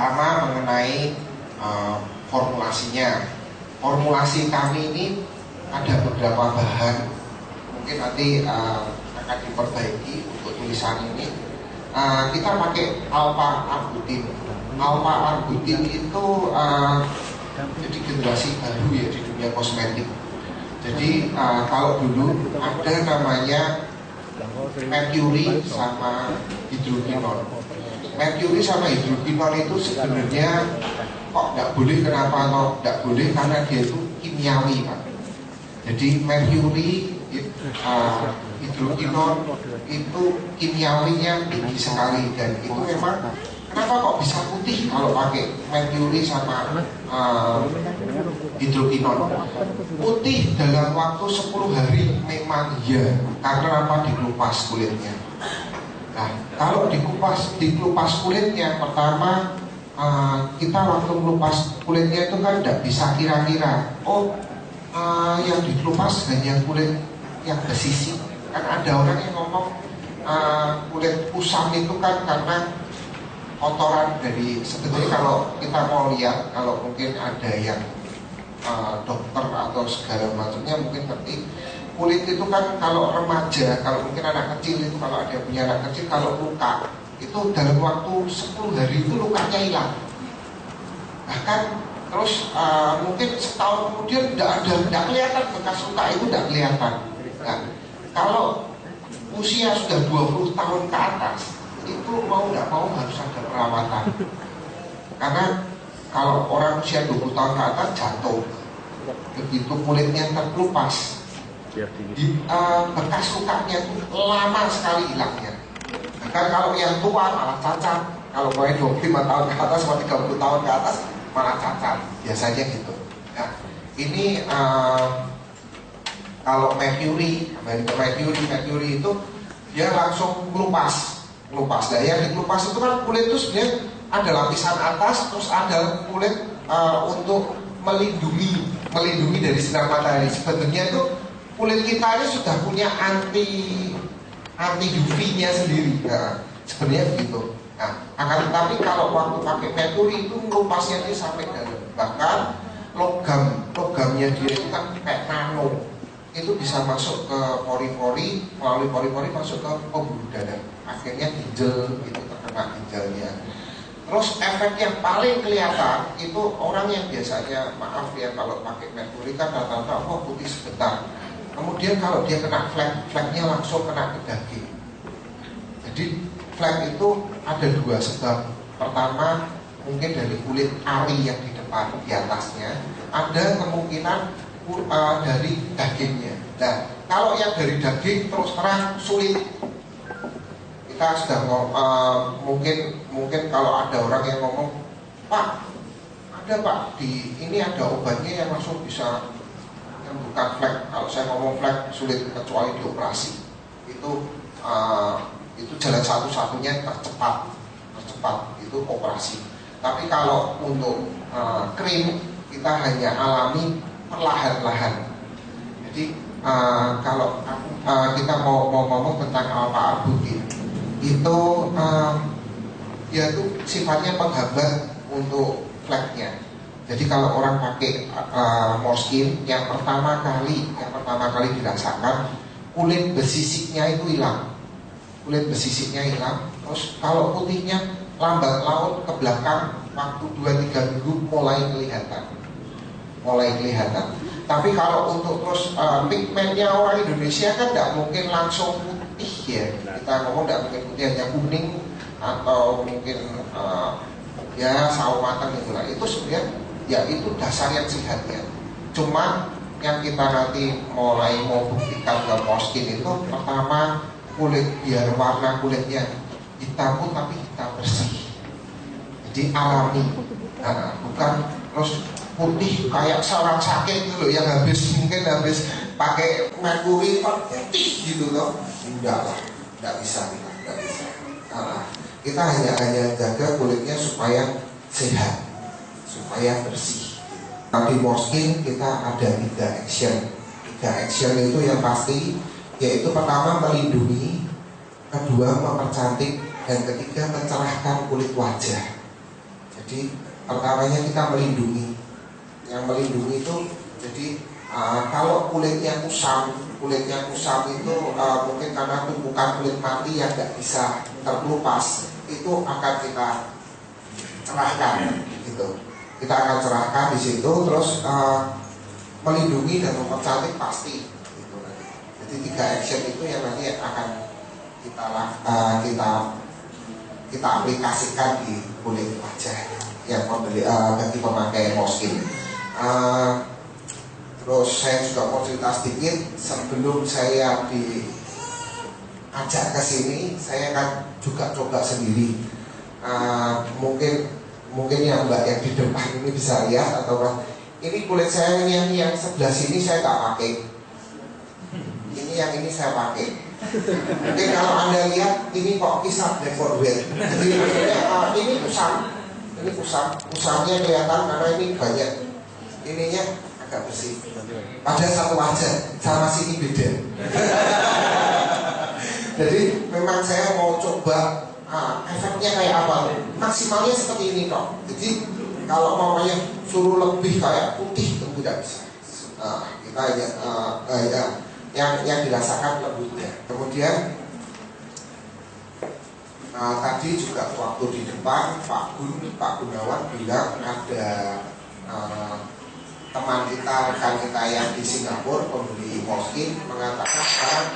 pertama mengenai formulasinya. Formulasi kami ini ada beberapa bahan, mungkin nanti akan diperbaiki untuk tulisan ini. Kita pakai alpha-arbutin. Alpha-arbutin itu jadi generasi baru ya di dunia kosmetik. Jadi kalau dulu ada namanya mercury sama hidrokinon. Mercury sama hidrokinon itu sebenarnya kok nggak boleh, kenapa kok nggak boleh? Karena dia itu kimiawi, Pak. Jadi mercury, hidrokinon itu kimiawinya tinggi sekali, dan itu memang kenapa kok bisa putih kalau pakai mercury sama hidrokinon. Putih dalam waktu 10 hari memang ya, karena apa? Dikelupas kulitnya. Nah, kalau dikelupas kulitnya, pertama kita waktu melupas kulitnya itu kan tidak bisa kira-kira, yang dikelupas hanya kulit yang bersisik. Kan ada orang yang ngomong kulit kusam itu kan karena kotoran dari, sebetulnya kalau kita mau lihat, kalau mungkin ada yang dokter atau segala macamnya mungkin ngerti, kulit itu kan kalau remaja, kalau mungkin anak kecil itu, kalau ada yang punya anak kecil, kalau luka itu dalam waktu 10 hari itu lukanya hilang. Bahkan terus mungkin setahun kemudian tidak kelihatan bekas luka itu, tidak kelihatan. Nah, kalau usia sudah 20 tahun ke atas, itu mau tidak mau harus ada perawatan. Karena kalau orang usia 20 tahun ke atas jatuh, begitu kulitnya terkelupas, bekas lukanya itu lama sekali hilangnya. Bahkan kalau yang tua malah cacat. Kalau mau 25 tahun ke atas atau 30 tahun ke atas malah cacat, biasanya gitu. Nah, ini kalau mercury itu dia langsung melupas. Nah, yang dikelupas itu kan kulit itu sebenarnya ada lapisan atas, terus ada kulit untuk melindungi dari sinar matahari. Sebetulnya itu kulit kita ini sudah punya anti UV-nya sendiri. Nah, sebenarnya begitu. Nah, akan tetapi kalau waktu pakai mercury itu melupasnya dia sampai dalam. Bahkan logamnya dia itu kan kayak nano. Itu bisa masuk ke pori-pori, melalui pori-pori masuk ke pembuluh darah. Akhirnya ginjal, itu terkena ginjalnya. Terus efek yang paling kelihatan itu orang yang biasanya, maaf ya, kalau pakai mercury kan rata-rata putih sebentar. Kemudian kalau dia kena flek-fleknya langsung kena ke daging. Jadi flek itu ada dua sebab. Pertama mungkin dari kulit ari yang di depan, di atasnya. Ada kemungkinan dari dagingnya. Nah, kalau yang dari daging terus terang sulit. Kita sudah mungkin kalau ada orang yang ngomong, Pak, ada Pak, ini ada obatnya yang langsung bisa, yang bukan flek. Kalau saya ngomong flek sulit kecuali dioperasi. Itu jalan satu-satunya tercepat itu operasi. Tapi kalau untuk krim kita hanya alami perlahan-lahan. Jadi kalau kita mau ngomong tentang alpha-arbutin, itu ya itu sifatnya penghambat untuk fleknya. Jadi kalau orang pakai Morskin, yang pertama kali dirasakan kulit besisiknya itu hilang. Terus kalau putihnya lambat laun ke belakang, waktu 2-3 minggu mulai kelihatan. Tapi kalau untuk terus pigmennya orang Indonesia kan tidak mungkin langsung putih ya. Kita ngomong tidak mungkin putih, hanya kuning atau mungkin ya sawo matang gitu lah. Itu sebenarnya ya itu dasar yang sehat ya. Cuma yang kita nanti mulai mau buktikan ke Morskin itu, pertama kulit, biar warna kulitnya hitam pun tapi hitam bersih. Jadi alami. Bukan terus putih kayak seorang sakit gitu loh, yang mungkin habis pakai mercury putih gitu loh. Enggak bisa. Kita hanya jaga kulitnya supaya sehat, supaya bersih. Tapi Morskin kita ada 3 action. 3 action itu yang pasti, yaitu pertama melindungi, kedua mempercantik, dan ketiga mencerahkan kulit wajah. Jadi pertamanya kita melindungi. Yang melindungi itu jadi kalau kulitnya kusam itu mungkin karena tumpukan kulit mati yang nggak bisa terkelupas, itu akan kita cerahkan gitu. Kita akan cerahkan di situ, terus melindungi dan mempercantik pasti gitu. Jadi 3 action itu yang nanti akan kita aplikasikan di kulit wajah yang bagi pemakai Moskine. Terus saya juga mau cerita sedikit, sebelum saya diajak ke sini, saya kan juga coba sendiri. Mungkin yang Mbak yang di depan ini bisa lihat, atau ini kulit saya yang sebelah sini saya nggak pakai. Ini yang ini saya pakai. Mungkin kalau Anda lihat ini kok kisah deforware. Jadi ini kusamnya kelihatan karena ini banyak. Ininya agak bersih. Ada satu wajah, sama sini beda. Jadi memang saya mau coba efeknya kayak apa. Maksimalnya seperti ini kok. Jadi kalau maunya suruh lebih kayak putih itu tidak bisa. Kita yang dirasakan lembutnya. Kemudian tadi juga waktu di depan Pak Gunawan bilang ada teman kita, rekan kita yang di Singapura, pembeli Moskine, mengatakan sekarang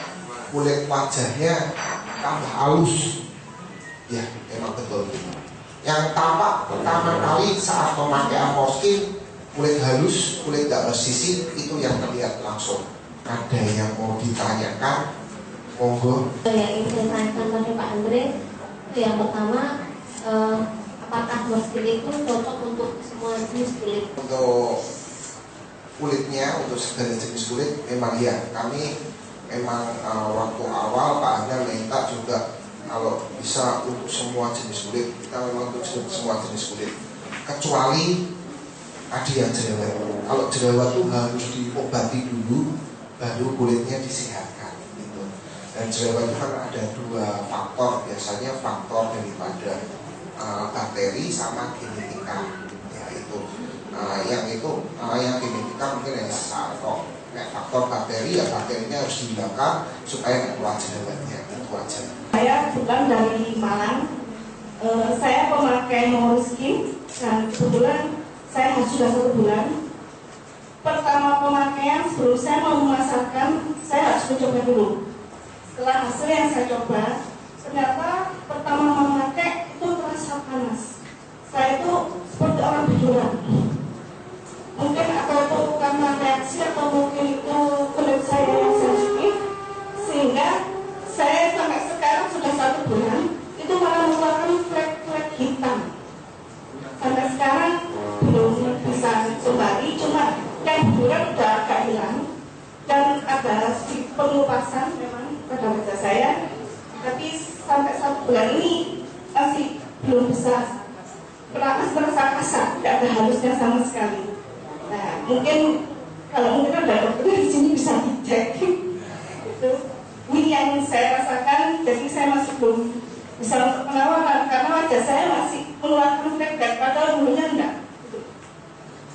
kulit wajahnya tambah halus. Ya, memang betul. Yang tampak pertama kali saat pemakaian Moskine, kulit halus, kulit tidak bersisik, itu yang terlihat langsung. Ada yang mau ditanyakan? Monggo. Yang ingin saya tanyakan pada Pak Andre, yang pertama, apakah Moskine itu cocok untuk semua jenis kulit? Untuk kulitnya, untuk segala jenis kulit, memang ya. Kami memang waktu awal Pak Andre minta juga kalau bisa untuk semua jenis kulit. Kita memang untuk semua jenis kulit, kecuali tadi yang jerawat. Kalau jerawat itu harus diobati dulu, baru kulitnya disehatkan gitu. Dan jerawat itu kan ada 2 faktor, biasanya faktor daripada bakteri sama genetika, yaitu yang genetika mungkin hanya satu. Faktor bakteri, ya bakterinya harus dihilangkan supaya tidak keluar jerawatnya, itu aja. Saya bukan dari Malang. Saya pemakai Moskine dan kebetulan saya sudah 1 bulan. Pertama pemakaian, sebelum saya mau memasarkan, saya harus mencoba dulu. Setelah hasil yang saya coba, ternyata pertama memakai itu terasa panas. Saya itu seperti orang biduran. Mungkin atau itu karena reaksi, atau mungkin itu kulit saya yang sensitif, sehingga saya sampai sekarang sudah 1 bulan itu malah mengeluarkan flek-flek hitam. Sampai sekarang belum bisa kembali, cuma yang biduran udah agak hilang dan ada sedikit pengelupasan memang pada wajah saya. Tapi sampai 1 bulan ini masih belum bisa merasa kasar, tidak ada halusnya sama sekali. Nah, mungkin kalau mungkin ada dokter di sini bisa dicek. Itu ini yang saya rasakan. Jadi saya masih belum bisa untuk penawaran karena wajah saya masih mengeluarkan flek, padahal dulunya enggak.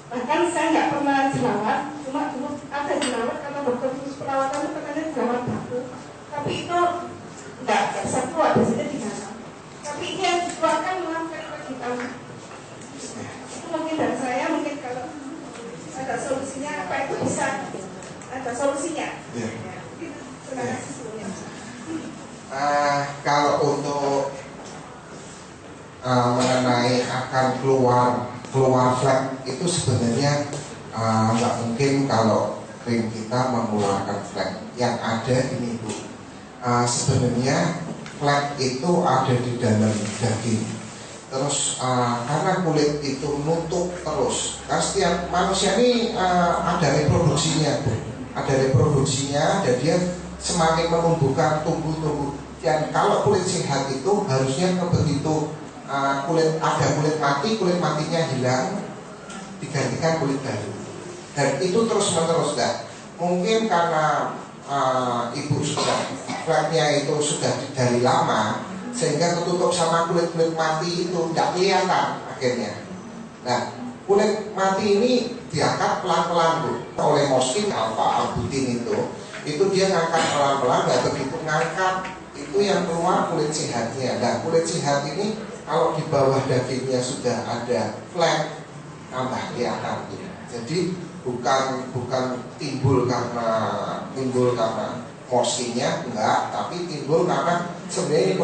Bahkan saya nggak pernah jerawat, cuma dulu ada jerawat karena dokter khusus perawatan itu katanya jerawat baku. Tapi itu nggak bisa keluar, biasanya di mana. Tapi ini yang dikeluarkan malah flek-flek hitam. Itu mungkin dari saya, mungkin kalau ada solusinya, apa itu bisa ada solusinya. Ya. Terima kasih sebelumnya. Kalau untuk mengenai akan keluar flek itu sebenarnya nggak mungkin kalau krim kita mengeluarkan flek. Yang ada ini Bu, sebenarnya flek itu ada di dalam daging. Terus karena kulit itu nutup terus, kan setiap manusia ini ada reproduksinya, dan dia semakin menumbuhkan tumbuh. Dan kalau kulit sehat itu harusnya begitu kulit mati, kulit matinya hilang, digantikan kulit baru. Dan itu terus menerus dah. Mungkin karena ibu sudah fleknya itu sudah dari lama, sehingga ketutup sama kulit mati itu tidak kelihatan akhirnya. Nah, kulit mati ini diangkat pelan-pelan tuh oleh Morskin alfa albutin itu dia ngangkat pelan-pelan, nggak begitu ngangkat itu yang keluar kulit sehatnya. Nah, kulit sehat ini kalau di bawah dagingnya sudah ada flek, tambah kelihatan gitu. Jadi bukan timbul karena Morskinnya, enggak, tapi timbul karena sebenarnya ini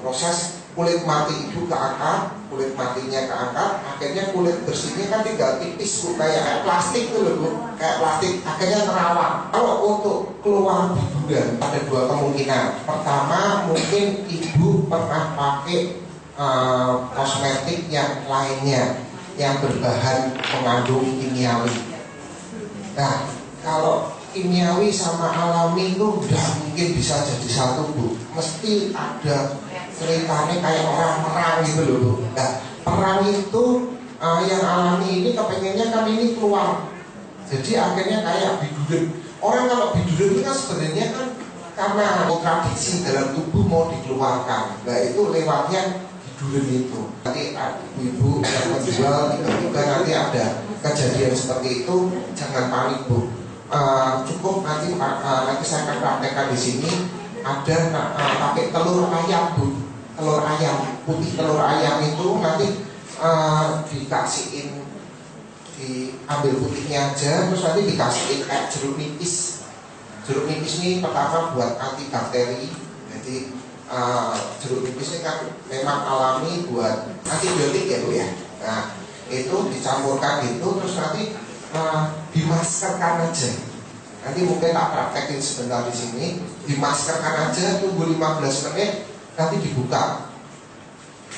proses kulit mati itu keangkat, kulit matinya keangkat, akhirnya kulit bersihnya kan tinggal tipis Bu, kayak plastik tuh loh Bu, kayak plastik, akhirnya terawat. Kalau untuk keluar biduran ada dua kemungkinan. Pertama, mungkin ibu pernah pakai kosmetik yang lainnya yang berbahan mengandung kimiawi. Nah, kalau kimiawi sama alami itu udah mungkin bisa jadi satu Bu, mesti ada ceritanya kayak orang perang gitu loh Bu. Nah, perang itu yang alami ini kepengennya kan ini keluar, jadi akhirnya kayak biduran. Orang kalau biduran itu kan sebenarnya kan karena kontradiksi dalam tubuh mau dikeluarkan. Nah, itu lewatnya biduran itu. Nanti ibu yang menjual tiba-tiba nanti ada kejadian seperti itu, jangan panik Bu. Cukup nanti saya akan praktekkan di sini. Ada pakai telur ayam Bu, telur ayam putih, telur ayam itu nanti dikasihin, diambil putihnya aja, terus nanti dikasihin kayak jeruk nipis. Jeruk nipis ini pertama buat antibakteri. Jadi jeruk nipis ini kan memang alami buat antibiotik ya Bu ya. Nah, itu dicampurkan gitu, terus nanti dimaskerkan aja. Nanti mungkin tak praktekin sebentar di sini. Dimaskerkan aja, tunggu 15 menit, nanti dibuka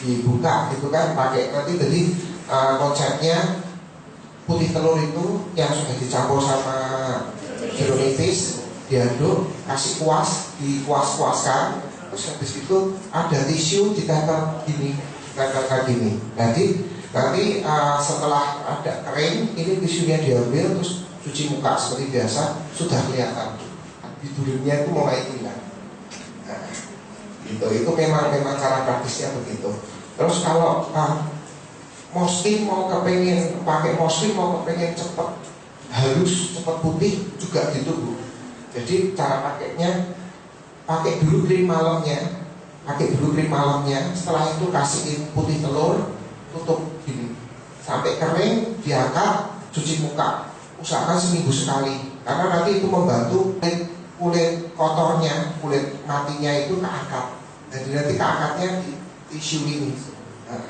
gitu kan, pakai nanti. Jadi konsepnya putih telur itu yang sudah dicampur sama jeruk nipis diaduk, kasih kuas, dikuas-kuaskan, terus habis itu ada tisu ditempel gini, gini. Nanti setelah ada kering, ini tisunya diambil terus cuci muka seperti biasa, sudah kelihatan bidurannya itu mulai hilang. Nah, itu memang cara praktisnya begitu. Terus kalau Morskin mau kepengen pakai Morskin, mau kepengen cepet halus, cepet putih juga gitu Bu. Jadi cara pakainya, pakai dulu krim malamnya, setelah itu kasihin putih telur, tutup gini sampai kering, diangkat, cuci muka. Usahakan seminggu sekali, karena nanti itu membantu kulit kotornya, kulit matinya itu keangkat. Jadi nanti keangkatnya di tisu ini. Nah,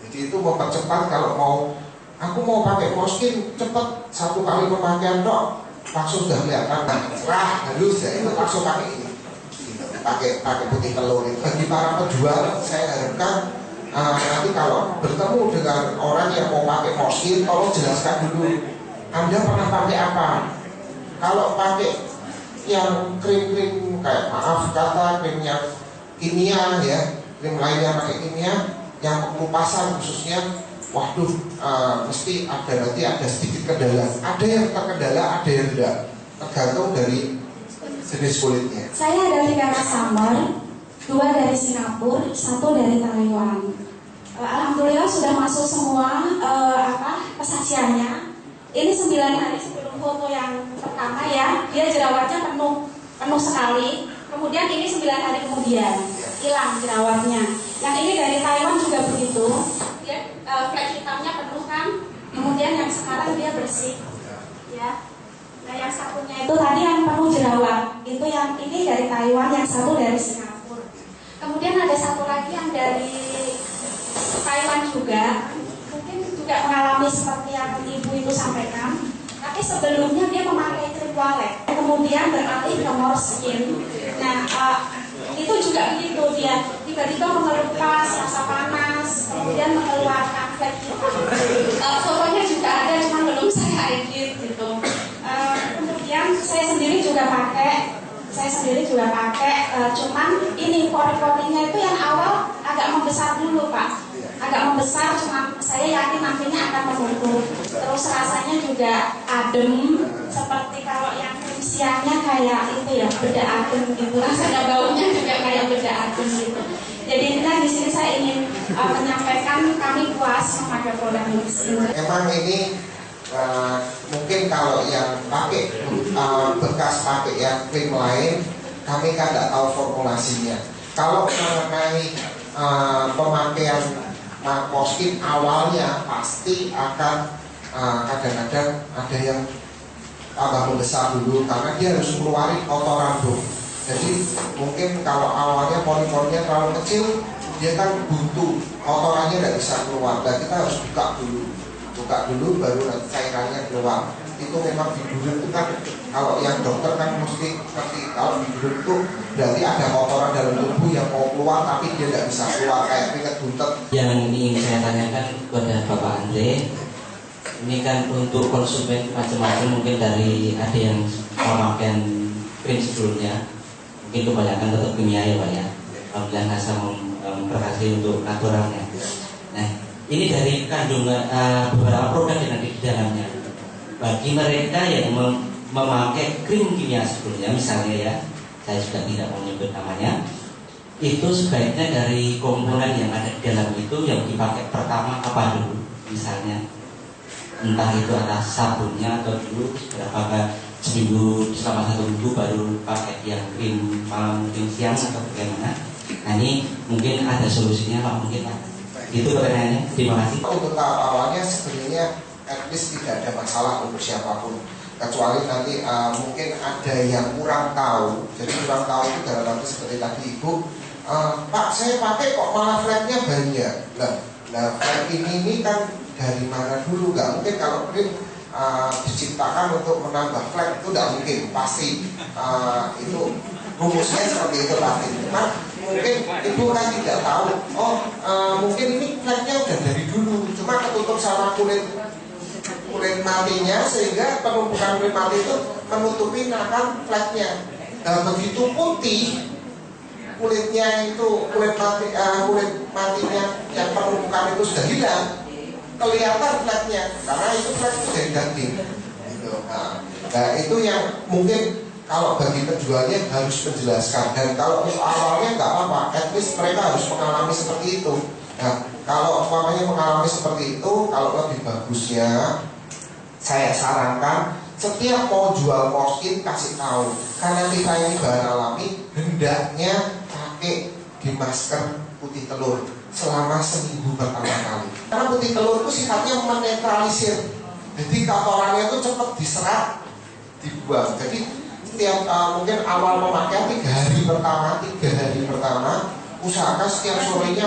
jadi itu mempercepat. Kalau aku mau pakai Morskin cepet, 1 kali pemakaian dok langsung sudah kelihatan, cerah, halus ya, itu langsung pakai ini. Pakai putih telur itu. Bagi para penjual, saya harapkan nanti kalau bertemu dengan orang yang mau pakai Morskin, tolong jelaskan dulu, Anda pernah pakai apa? Kalau pakai yang krim-krim kayak krim yang kimia ya, krim lainnya pakai kimia, yang pengelupasan khususnya, waduh, mesti ada sedikit kendala. Ada yang terkendala, ada yang tidak, tergantung dari jenis kulitnya. Saya ada 3 customer, 2 dari Singapura, 1 dari Taiwan. Alhamdulillah sudah masuk semua kesaksiannya. Ini 9 hari sebelum foto yang pertama ya, dia jerawatnya penuh sekali. Kemudian ini 9 hari kemudian hilang jerawatnya. Yang ini dari Taiwan juga begitu. Dia flek hitamnya penuh kan. Kemudian yang sekarang dia bersih. Ya. Nah yang satunya itu tadi yang penuh jerawat. Itu yang ini dari Taiwan, yang satu dari Singapura. Kemudian ada satu lagi yang dari Taiwan juga. Juga mengalami seperti yang ibu itu sampaikan, tapi sebelumnya dia memakai krim toilet, kemudian beralih ke Morskin. Nah, itu juga begitu, dia tiba-tiba mengelupas rasa panas, kemudian mengeluarkan flek hitam. Fotonya juga ada, cuma belum saya edit gitu. Kemudian saya sendiri juga pakai, cuman ini pori-porinya itu yang awal agak membesar dulu Pak. Agak membesar, cuma saya yakin nantinya akan menutup. Terus rasanya juga adem, seperti kalau yang krim siangnya kayak itu ya, bedak adem gitu, rasanya baunya juga kayak bedak adem gitu. Jadi intinya di sini saya ingin menyampaikan kami puas memakai produk Nurski. Emang ini mungkin kalau yang pakai bekas pakai yang krim lain, kami kan tidak tahu formulasinya. Kalau mengenai pemakaian Moskin awalnya pasti akan kadang-kadang ada yang tambah membesar dulu karena dia harus mengeluarkan kotoran dulu. Jadi mungkin kalau awalnya pori-porinya terlalu kecil, dia kan buntu, kotorannya tidak bisa keluar. Dan kita harus buka dulu baru nanti cairannya keluar. Itu memang biduran itu kan, kalau yang dokter kan mesti ngerti, kalau biduran itu berarti ada kotoran dalam tubuh yang mau keluar tapi dia tidak bisa keluar, kayak keringat buntet. Yang ingin saya tanyakan kepada Bapak Andre, ini kan untuk konsumen macam-macam, mungkin dari ada yang pemakaian krim sebelumnya, mungkin kebanyakan tetap kimia ya Pak ya. Alhamdulillah NASA memberkati untuk aturannya. Nah, ini dari kandungan beberapa produk yang ada di dalamnya. Bagi mereka yang memakai krim kimia sebelumnya, misalnya ya, saya juga tidak mau menyebut namanya, itu sebaiknya dari komponen yang ada di dalam itu yang dipakai pertama apa dulu, misalnya entah itu atas sabunnya atau dulu berapa seminggu, selama 1 minggu baru pakai yang krim malam, krim siang atau bagaimana. Nah ini mungkin ada solusinya Pak, mungkin Pak. Itu pertanyaannya, terima kasih. Untuk tahap awalnya sebenarnya at least tidak ada masalah untuk siapapun, kecuali nanti mungkin ada yang kurang tahu. Jadi kurang tahu itu dalam arti seperti tadi Ibu, Pak saya pakai kok malah flagnya banyak. Nah flag ini kan dari mana dulu? Nggak mungkin kalau krim diciptakan untuk menambah flag, itu tidak mungkin, pasti itu rumusnya seperti itu pasti. Cuma mungkin ibu kan tidak tahu, mungkin ini flagnya udah dari dulu, cuma ketutup sama kulit matinya, sehingga penumpukan kulit mati itu menutupi akan flagnya. Nah begitu putih kulitnya itu, kulit matinya yang penumpukan itu sudah hilang, kelihatan flagnya, karena itu flag itu dari daging gitu. Nah itu yang mungkin kalau bagi penjualnya harus menjelaskan. Dan kalau awalnya nggak apa-apa, at least mereka harus mengalami seperti itu. Nah kalau umpamanya mengalami seperti itu, kalau lebih bagusnya saya sarankan setiap mau jual Moskin kasih tahu, karena kita ini bahan alami, hendaknya pakai di masker putih telur selama seminggu pertama kali. Karena putih telur itu sifatnya menetralisir, jadi kotorannya itu cepat diserap, dibuang. Jadi setiap mungkin awal pemakaian 3 hari pertama usahakan setiap sorenya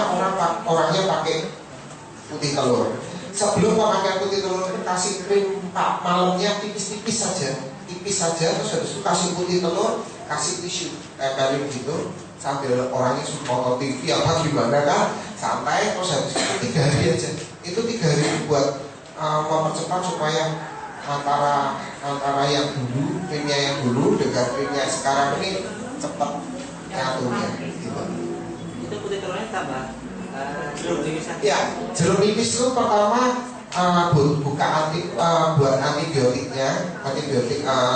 orangnya pakai putih telur. Sebelum pemakaian putih telur itu kasih krim malamnya tipis-tipis saja, terus habis itu kasih putih telur, kasih tisu tempelin gitu, sambil orangnya sudah nonton TV apa gimana kan, santai, terus habis itu 3 hari aja. Itu 3 hari buat mempercepat supaya antara yang dulu, krimnya yang dulu dengan krimnya sekarang ini cepat nyatunya gitu. Itu putih telurnya tambah jeruk nipis. Ya, jeruk nipis itu pertama buat antibiotiknya,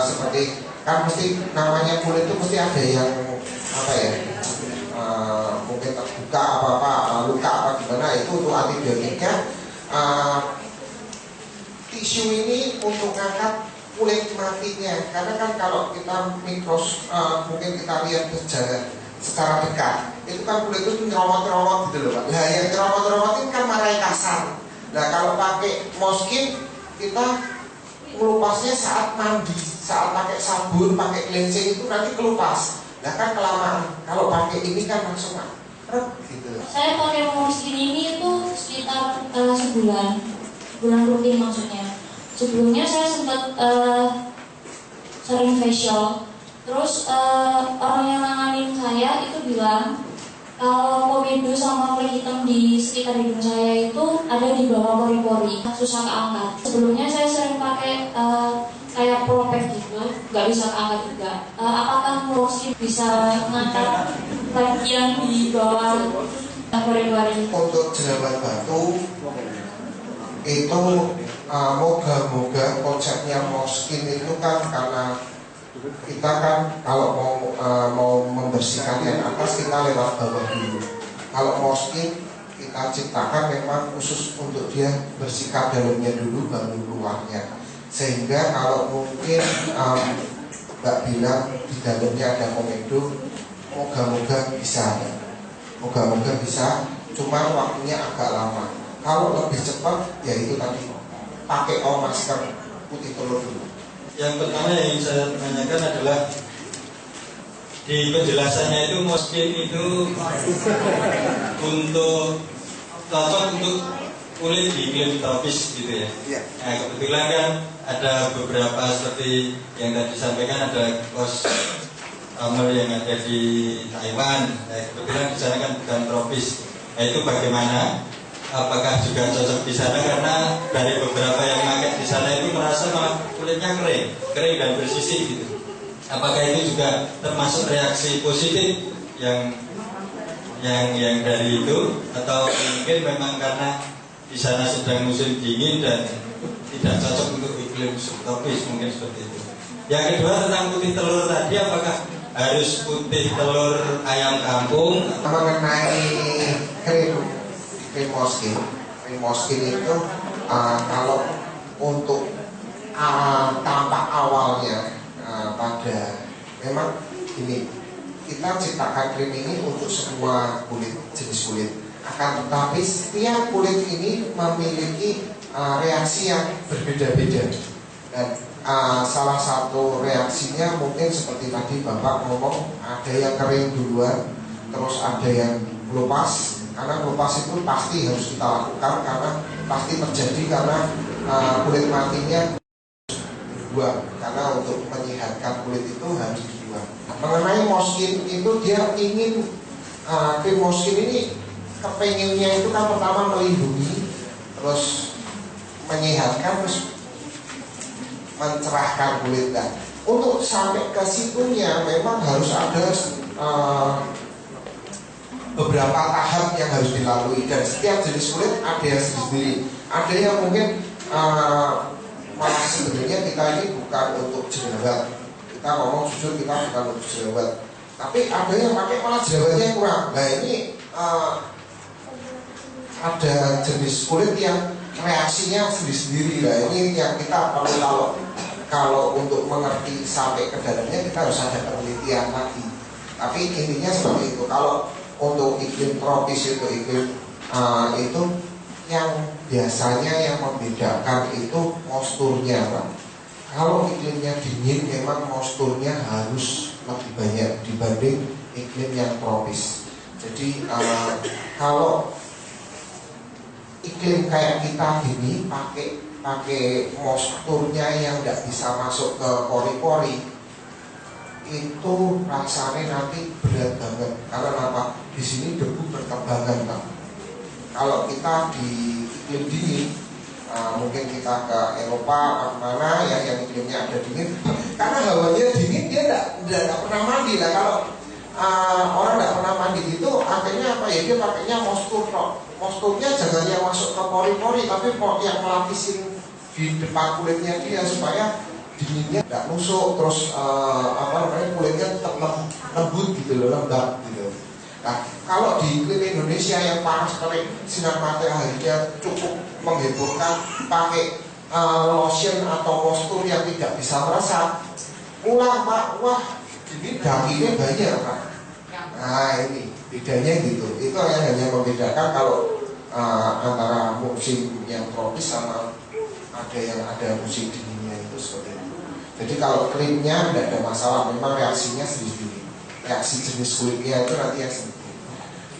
seperti kan mesti namanya kulit itu mesti ada yang apa ya, mungkin terbuka luka apa gimana, itu untuk antibiotiknya. Tisu ini untuk ngangkat kulit matinya, karena kan kalau kita mungkin kita lihat secara dekat, itu kan kulit itu nyeromot-nyeromot gitu loh Pak. Nah yang nyeromot-nyeromot itu kan marai kasar. Nah kalau pakai Moskin kita melupasnya saat mandi, saat pakai sabun, pakai cleansing itu nanti kelupas. Nah kan kelamaan. Kalau pakai ini kan langsung gitu. Saya pakai Moskin ini itu sekitar sebulan rutin maksudnya. Sebelumnya saya sempat sering facial. Terus orang yang nanganin saya itu bilang kalau komedo sama kulit hitam di sekitar hidung saya itu ada di bawah pori-pori, susah keangkat. Sebelumnya saya sering pakai kayak Propek gitu, nggak bisa keangkat juga. Apakah Moskin bisa mengangkat bagian di bawah pori-pori? Untuk jerawat batu itu moga-moga konsepnya Moskin itu kan karena kita kan kalau mau membersihkan yang atas kita lewat bawah dulu. Kalau mau skin kita ciptakan memang khusus untuk dia bersihkan dalamnya dulu baru luarnya. Sehingga kalau mungkin Mbak bilang di dalamnya ada komedo, moga-moga bisa, cuma waktunya agak lama. Kalau lebih cepat ya itu tadi pakai masker putih telur dulu. Yang pertama yang ingin saya tanyakan adalah di penjelasannya itu moskin itu untuk cocok untuk kulit di iklim tropis gitu ya. Nah kebetulan kan ada beberapa seperti yang tadi disampaikan, ada kos yang ada di Taiwan. Nah, kebetulan di sana kan bukan tropis. Nah itu bagaimana? Apakah juga cocok di sana? Karena dari beberapa yang pakai di sana itu merasa malah kulitnya kering dan bersisih gitu. Apakah itu juga termasuk reaksi positif yang dari itu, atau mungkin memang karena di sana sedang musim dingin dan tidak cocok untuk iklim subtropis, mungkin seperti itu. Yang kedua tentang putih telur tadi, apakah harus putih telur ayam kampung? Mengenai krim moskin itu kalau untuk tampak awalnya pada memang ini kita ciptakan krim ini untuk semua jenis kulit. Akan tetapi setiap kulit ini memiliki reaksi yang berbeda-beda. Dan salah satu reaksinya mungkin seperti tadi Bapak ngomong, ada yang kering duluan, terus ada yang melupas. Karena melupas itu pasti harus kita lakukan karena pasti terjadi karena kulit matinya dibuang, karena untuk menyehatkan kulit itu harus dibuang. Mengenai moskin itu dia ingin krim moskin ini kepengennya itu kan pertama melindungi, terus menyehatkan, terus mencerahkan kulit. Dan untuk sampai ke situnya memang harus ada beberapa tahap yang harus dilalui, dan setiap jenis kulit ada yang sendiri. Ada yang mungkin malah sebenarnya kita ini bukan untuk jerawat. Kita ngomong jujur, kita bukan untuk jerawat. Tapi ada yang pakai malah jerawatnya kurang. Nah ini ada jenis kulit yang reaksinya sendiri-sendiri. Nah ini yang kita perlu, kalau untuk mengerti sampai ke dalamnya kita harus ada penelitian lagi. Tapi intinya seperti itu. Kalau untuk iklim tropis itu itu yang biasanya yang membedakan itu moisturnya, Pak. Kalau iklimnya dingin memang moisturnya harus lebih banyak dibanding iklim yang tropis. Jadi kalau iklim kayak kita gini pakai moisturnya yang nggak bisa masuk ke pori-pori, itu rasanya nanti berat banget. Karena apa? Di sini debu berterbangan, Pak. Kalau kita di iklim dingin, mungkin kita ke Eropa mana ya yang iklimnya ada dingin, karena hawanya dingin dia tidak pernah mandi lah. Kalau orang tidak pernah mandi itu akhirnya apa ya, dia pakainya moisture. Moisturnya jangan yang masuk ke pori-pori, tapi yang melapisin di depan kulitnya dia supaya dinginnya tidak nusuk, terus kulitnya tetap lembut gitu loh, lembab gitu. Nah kalau di iklim Indonesia yang panas sekali, sinar mataharinya cukup menghebohkan, pakai lotion atau moisture yang tidak bisa meresap, pulang Pak, wah ini dakinya banyak Pak. Nah ini bedanya gitu. Itu yang hanya membedakan kalau antara musim yang tropis sama ada musim dinginnya itu seperti itu. Jadi kalau krimnya tidak ada masalah, memang reaksinya sendiri. Reaksi jenis kulitnya itu nanti yang sendiri.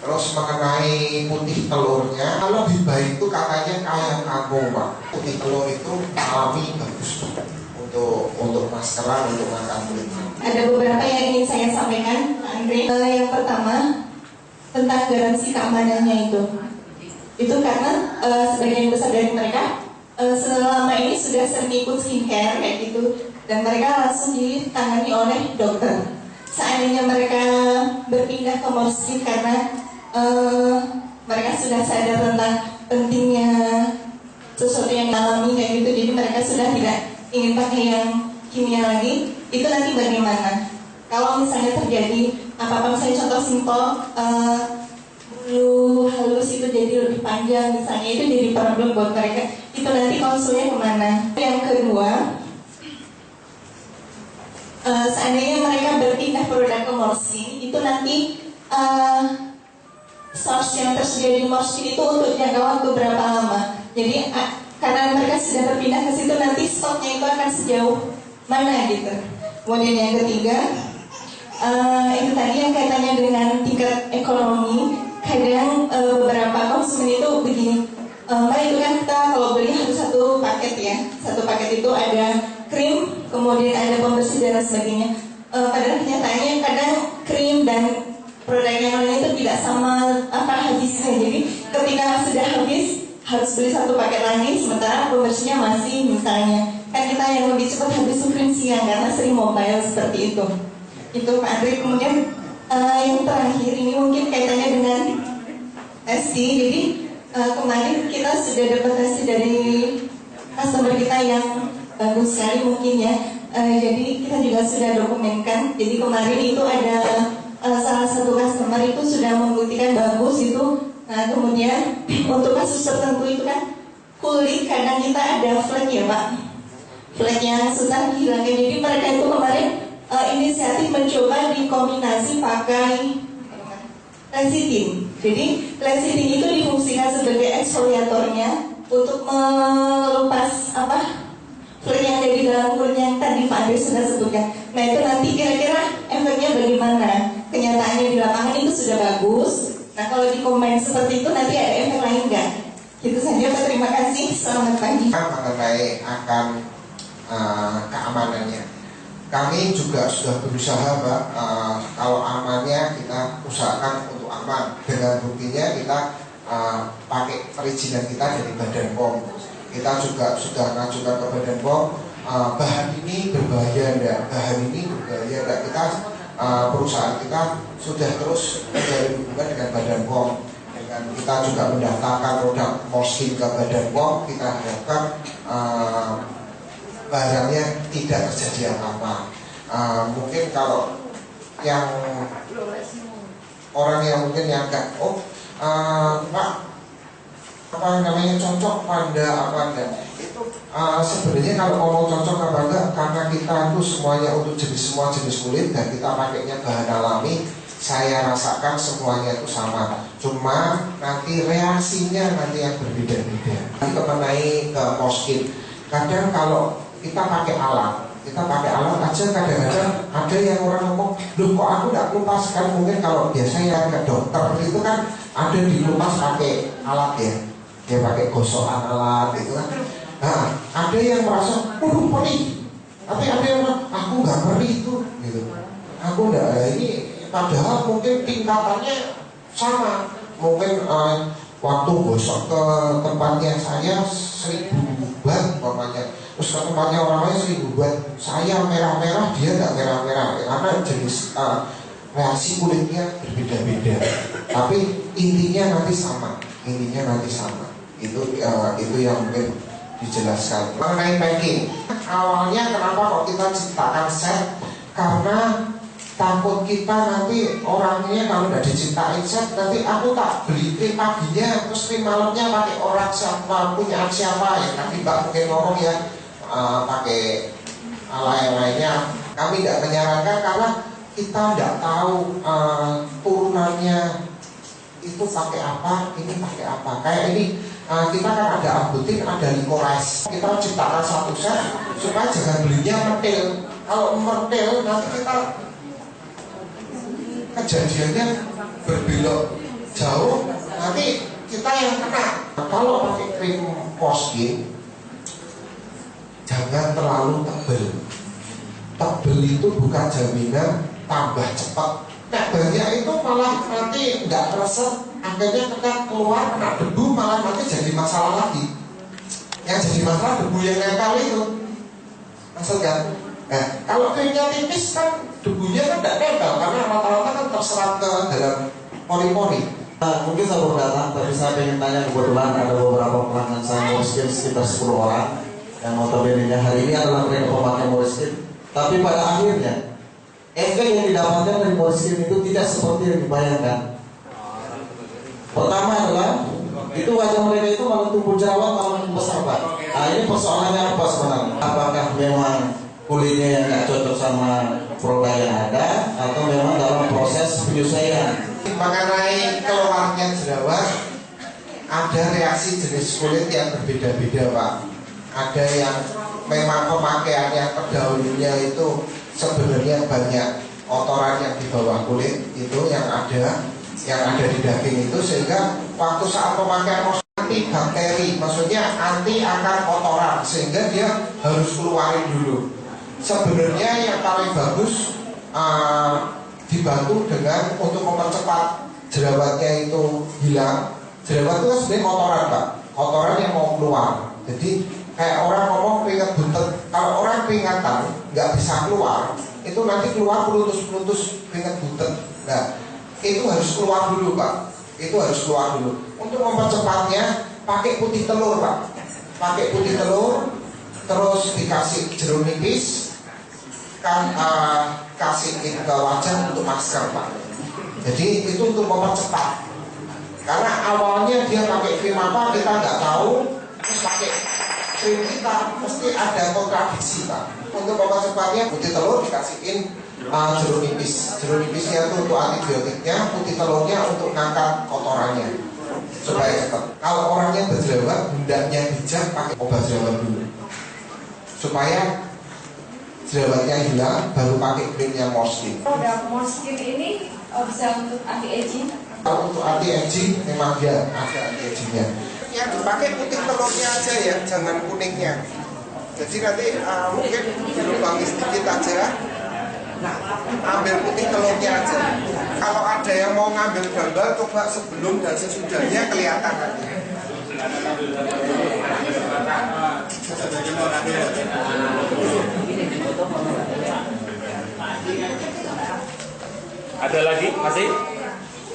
Terus mengenai putih telurnya, kalau lebih baik itu katanya ayam kampung, Pak. Putih telur itu alami, bagus untuk maskeran, untuk makan kulit. Ada beberapa yang ingin saya sampaikan, Andre. Yang pertama tentang garansi keamanannya itu karena sebagian besar dari mereka selama ini sudah sering ikut skincare kayak gitu, dan mereka langsung ditangani oleh dokter. Seandainya mereka berpindah ke Morskin karena mereka sudah sadar tentang pentingnya sesuatu yang alami kayak gitu, jadi mereka sudah tidak ingin pakai yang kimia lagi. itu nanti bagaimana? Kalau misalnya terjadi apa-apa, misalnya contoh simpel, bulu halus itu jadi lebih panjang misalnya, itu jadi problem buat mereka, itu nanti konsulnya kemana? Yang kedua, seandainya mereka berpindah produk ke Morskin, itu nanti source yang tersedia di Morskin itu untuk jangka waktu berapa lama? Jadi karena mereka sudah berpindah ke situ, nanti stoknya itu akan sejauh mana gitu. Kemudian yang ketiga, itu tadi yang kaitannya dengan tingkat ekonomi. Kadang beberapa konsumen itu begini, Mbak, itu kan kita kalau beli harus satu paket ya. Satu paket itu ada krim, kemudian ada pembersih dan sebagainya. Pada kenyataannya kadang krim dan produk yang lain itu tidak sama habisnya. Jadi ketika sudah habis harus beli satu paket lagi, sementara pembersihnya masih misalnya. Kan kita yang lebih cepat habis krim siang karena sering mobile seperti itu. Itu Pak Andre. Kemudian yang terakhir ini mungkin kaitannya dengan testing. Jadi kemarin kita sudah dapat testing dari customer kita yang bagus sekali mungkin ya. Jadi kita juga sudah dokumenkan. Jadi kemarin itu ada salah satu customer itu sudah membuktikan bagus itu. Nah kemudian untuk kasus tertentu itu kan kulit kadang kita ada flek ya Pak, flek yang susah dihilangkan. Jadi mereka itu kemarin inisiatif mencoba dikombinasi pakai lecithin. Jadi lecithin itu difungsikan sebagai eksfoliatornya untuk melepas flek yang ada di dalam kulit yang tadi Pak Andre sudah sebutkan. Nah itu nanti kira-kira efeknya bagaimana? Kenyataannya di lapangan itu sudah bagus. Nah kalau dikombin seperti itu nanti ada efek lain nggak? Itu saja Pak, terima kasih. Selamat pagi. Mengenai akan keamanannya, kami juga sudah berusaha Pak, kalau amannya kita usahakan untuk aman. Dengan buktinya kita pakai perizinan kita dari Badan POM. Kita juga sudah mengajukan ke Badan POM, bahan ini berbahaya enggak, bahan ini berbahaya enggak. Kita perusahaan kita sudah terus menjalin hubungan dengan Badan POM. Dengan kita juga mendaftarkan produk Morskin ke Badan POM, kita harapkan barangnya tidak terjadi apa-apa. Mungkin kalau yang orang yang mungkin yang enggak, Pak, apa namanya cocok pada apa enggak, itu sebenarnya kalau ngomong cocok apa enggak, karena kita itu semuanya untuk semua jenis kulit dan kita pakainya bahan alami, saya rasakan semuanya itu sama. Cuma nanti reaksinya nanti yang berbeda-beda. Nanti mengenai ke Morskin, kadang kalau kita pakai alat aja, kadang-kadang ada yang orang ngomong, loh kok aku nggak lupas. Kan mungkin kalau biasanya ke dokter itu kan ada dilupas pakai alat ya, dia pakai gosokan alat itu kan. Nah, ada yang merasa, perih. Tapi ada yang bilang, aku nggak perih itu, gitu. Aku nggak, ini padahal mungkin tingkatannya sama. Mungkin waktu gosok ke tempatnya saya 1000 bat umpamanya, terus ke tempatnya orang lain 1000 bat, saya merah-merah, dia nggak merah-merah, karena jenis reaksi kulitnya berbeda-beda. Tapi intinya nanti sama. Itu yang mungkin dijelaskan. Mengenai packing, awalnya kenapa kok kita ciptakan set? Karena takut kita nanti orangnya kalau udah diciptain set, nanti aku tak beli krim paginya, terus krim malamnya pakai orang siapa, punya siapa ya. Nanti Mbak mungkin ngomong ya pakai lain-lainnya. Kami tidak menyarankan karena kita tidak tahu turunannya itu pakai apa, ini pakai apa. Kayak ini kita kan ada ambutin, ada licorice. Kita ciptakan satu set supaya jangan belinya mertil. Kalau mertil nanti kita kejadiannya berbelok jauh, nanti kita yang kena. Kalau pakai krim Morskin jangan terlalu tebal. Tebal itu bukan jaminan tambah cepat. Nah banyak itu malah nanti nggak resep, akhirnya kena keluar, kena debu, malah nanti jadi masalah lagi. Yang jadi masalah debu yang nempel itu, maksudnya. Nah, kalau krimnya tipis kan debunya kan tidak nempel karena rata-rata kan terserap ke dalam pori-pori. Mungkin saya baru datang, tapi saya ingin tanya, kebetulan ada beberapa pelanggan saya Morskin sekitar 10 orang yang notabene hari ini adalah mereka pemakai Morskin. Tapi pada akhirnya efek yang didapatkan dari Moriskin itu tidak seperti yang dibayangkan. Pertama adalah itu wajah mereka itu malah tumbuh jerawat, malah besar Pak. Nah ini persoalannya apa sebenarnya? Apakah memang kulitnya yang nggak cocok sama produk yang ada, atau memang dalam proses penyesuaian? Mengenai keluarnya jerawat, ada reaksi jenis kulit yang berbeda-beda Pak. Ada yang memang pemakaiannya terdahulunya itu sebenarnya banyak kotoran yang di bawah kulit itu yang ada di daging itu, sehingga waktu saat pemakaian anti bakteri, maksudnya anti akar kotoran, sehingga dia harus keluarin dulu. Sebenarnya yang paling bagus dibantu dengan untuk mempercepat jerawatnya itu hilang. Jerawat itu kan sebenarnya kotoran Pak, kotoran yang mau keluar. Jadi kayak orang ngomong keringat buntet, kalau orang keringatan nggak bisa keluar, itu nanti keluar pelutus-pelutus keringat buntet. Nah itu harus keluar dulu Pak, itu harus keluar dulu. Untuk mempercepatnya pakai putih telur Pak, pakai putih telur, terus dikasih jeruk nipis, kan kasihin ke wajah untuk masker Pak. Jadi itu untuk mempercepat. Karena awalnya dia pakai krim apa kita nggak tahu, terus pakai krim kita mesti ada kontradiksi Pak. Untuk mempercepatnya putih telur dikasihin jeruk nipis. Jeruk nipisnya itu untuk antibiotiknya, putih telurnya untuk ngangkat kotorannya supaya cepat. Kalau orangnya berjerawat, hendaknya bijak pakai obat jerawat dulu supaya jerawatnya hilang, baru pakai krimnya Moriskin. Produk Moriskin ini bisa untuk anti-aging. Kalau untuk anti-aging memang dia ada anti-agingnya. Yang dipakai putih telurnya aja ya, jangan kuningnya. Jadi nanti mungkin dilubangi sedikit aja. Nah, ambil putih telurnya aja. Kalau ada yang mau ngambil gambar, coba sebelum dan sesudahnya kelihatan nanti. Ada lagi masih?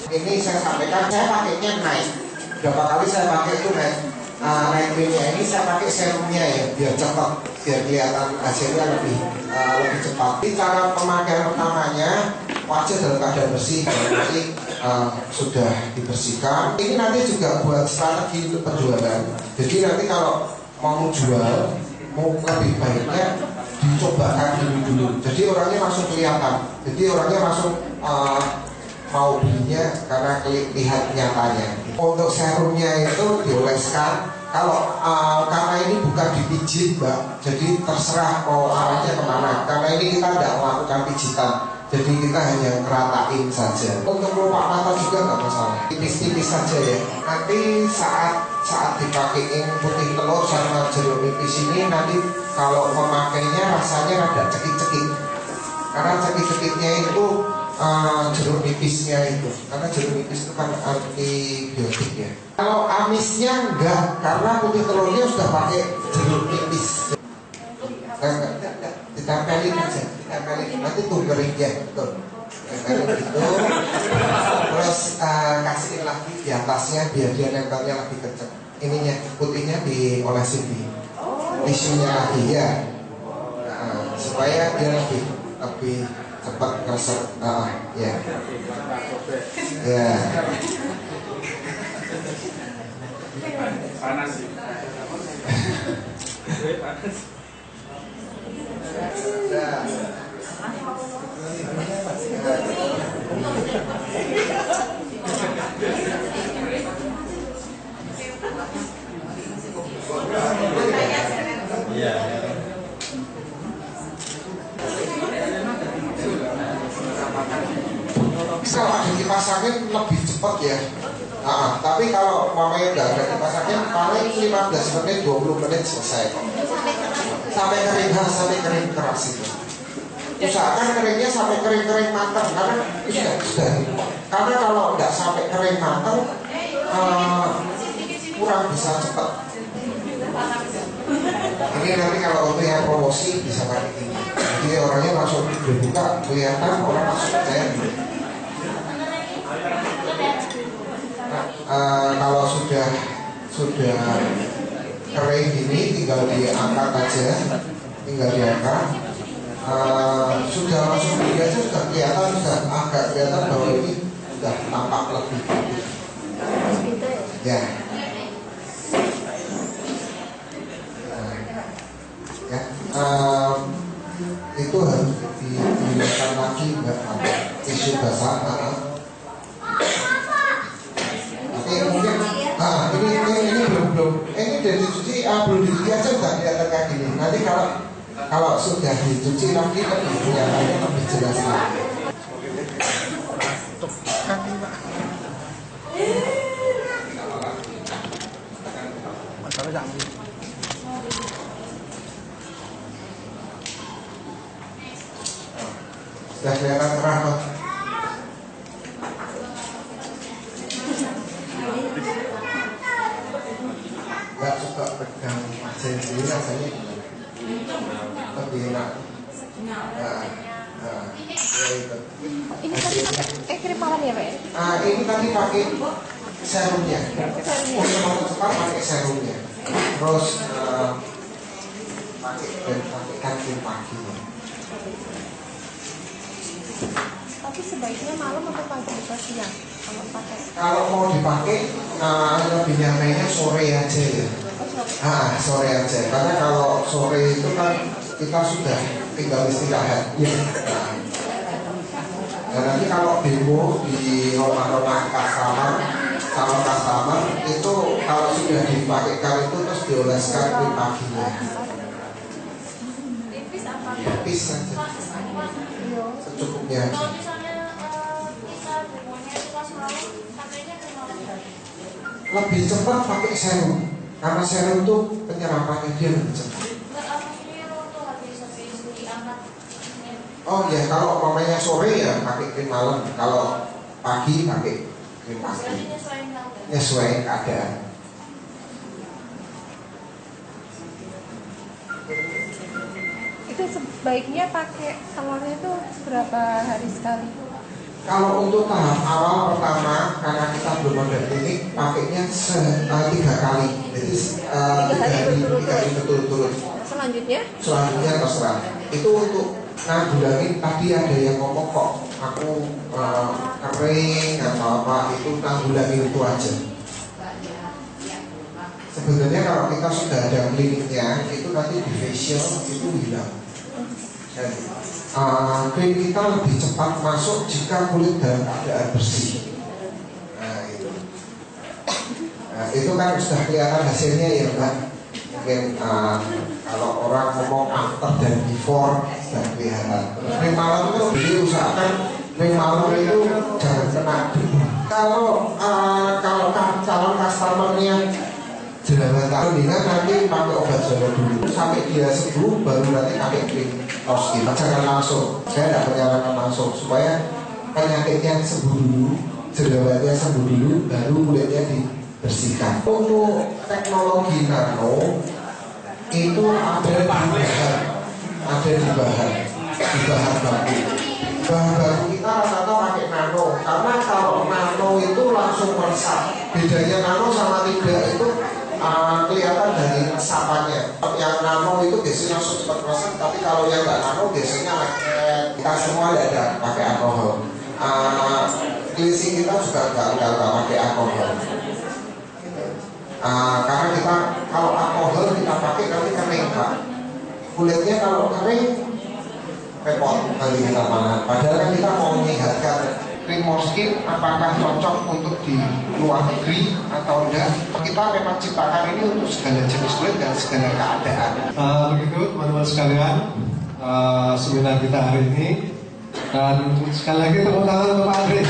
Ini saya sampaikan, saya pakainya naik. Berapa kali saya pakai itu naik krimnya ini, saya pakai serumnya ya, biar cepat, biar kelihatan hasilnya lebih cepat. Di cara pemakaian pertamanya, wajah dalam keadaan bersih, berarti sudah dibersihkan. Ini nanti juga buat strategi untuk penjualan. Jadi nanti kalau mau jual, mau lebih baiknya dicobakan dulu. Jadi orangnya langsung kelihatan. Jadi orangnya langsung mau belinya karena lihat nyatanya. Untuk serumnya itu dioleskan. Kalau karena ini bukan dipijit Mbak, jadi terserah mau arahnya kemana. Karena ini kita tidak melakukan pijitan, jadi kita hanya ngeratain saja. Untuk kelopak mata juga nggak masalah, tipis-tipis saja ya. Nanti saat dipakein putih telur sama jeruk nipis ini, nanti kalau memakainya rasanya rada cekik-cekik. Karena cekik-cekiknya itu jeruk nipisnya itu, karena jeruk nipis itu kan antibiotik ya. Kalau amisnya enggak, karena putih telurnya sudah pakai jeruk nipis. Enggak, ditempelin aja, ditempelin. Nanti tuh kering ya, betul. Tempelin gitu, terus kasihin lagi di atasnya biar dia nempelnya lebih kenceng. Ininya putihnya diolesin di tisunya lagi ya, supaya dia lebih cepat keresep. Ya. Ya. Panas sih. Iya. Kalau ada kipas angin lebih cepat ya. Tapi kalau mamanya nggak ada kipas angin, paling 15 menit, 20 menit selesai kok. Sampai kering keras itu. Usahakan keringnya sampai kering matang, karena sudah. Karena kalau nggak sampai kering matang, kurang bisa cepat. Ini nanti kalau untuk yang promosi bisa pakai ini. Jadi orangnya langsung dibuka, kelihatan orang langsung percaya dulu. Kalau sudah kering ini tinggal diangkat aja, tinggal diangkat. sudah langsung beli aja sudah kelihatan, sudah agak kelihatan bahwa ini sudah tampak lebih putih. Ya. Ya, itu harus digunakan lagi nggak ada tisu basah. Oke, mungkin ini belum ini dari dicuci belum dicuci aja udah kelihatan kayak gini. Nanti kalau sudah dicuci lagi lebih kelihatannya lebih jelas lagi. Sudah kelihatan terang kok. Gak suka pegang mesin sendiri rasanya lebih enak. Ini tadi krim malam ya Pak? Ini tadi pakai serumnya. Untuk mempercepat pakai serumnya. Terus pakai krim pagi. Tapi sebaiknya malam atau pagi atau siang kalau pakai? Kalau mau dipakai lebih nyamannya sore aja ya. Sore aja. Karena kalau sore itu kan kita sudah tinggal istirahat. Ya. Dan nanti kalau demo di rumah-rumah customer itu kalau sudah dipakaikan itu terus dioleskan di paginya. Tipis saja. Secukupnya aja. Kalau misalnya kita demonya itu pas malam, sampainya ke malam. Lebih cepat pakai serum karena serum itu penyerapannya dia lebih cepat. Oh ya, kalau mamanya sore ya pakai krim malam, kalau pagi pakai krim pagi. Nyesuaiin keadaan. Itu sebaiknya pakai telurnya itu berapa hari sekali? Kalau untuk tahap awal pertama, karena kita belum ada klinik, pakainya 3 kali. Jadi 3 hari berturut-turut. Selanjutnya Terserah. Itu untuk nanggulangi tadi ada yang ngomong kok aku kering atau apa, itu nanggulangi itu aja. Sebenarnya kalau kita sudah ada kliniknya, itu nanti di facial itu hilang. Dan krim kita lebih cepat masuk jika kulit dalam keadaan bersih. Itu kan sudah kelihatan hasilnya ya Mbak. Mungkin kalau orang ngomong after dan before sudah kelihatan. Terus krim malam itu lebih usahakan krim malam itu jangan kena debu. Kalau calon customernya jerawatan dengan nanti pakai obat jerawat dulu sampai dia sembuh, baru nanti pakai krim Toskin. Jangan langsung, saya tidak menyarankan langsung supaya penyakitnya sembuh dulu, jerawatnya sembuh dulu, baru kulitnya dibersihkan. Untuk teknologi nano itu ada di bahan baku. Bahan baku kita rata-rata pakai nano, karena kalau nano itu langsung meresap. Bedanya nano sama tidak itu kelihatan dari resapannya. Yang nano itu biasanya langsung cepat meresap, tapi kalau yang nggak nano biasanya kita semua tidak ada pakai alkohol. Cleansing kita juga nggak pakai alkohol. Karena kita kalau alkohol kita pakai nanti kering Pak. Kulitnya kalau kering repot kali kita mana. Padahal kan kita mau menyehatkan. Krim Morskin apakah cocok untuk di luar negeri atau enggak? Kita memang ciptakan ini untuk segala jenis kulit dan segala keadaan. Begitu teman-teman sekalian, seminar kita hari ini. Dan sekali lagi tepuk tangan untuk Pak Andre.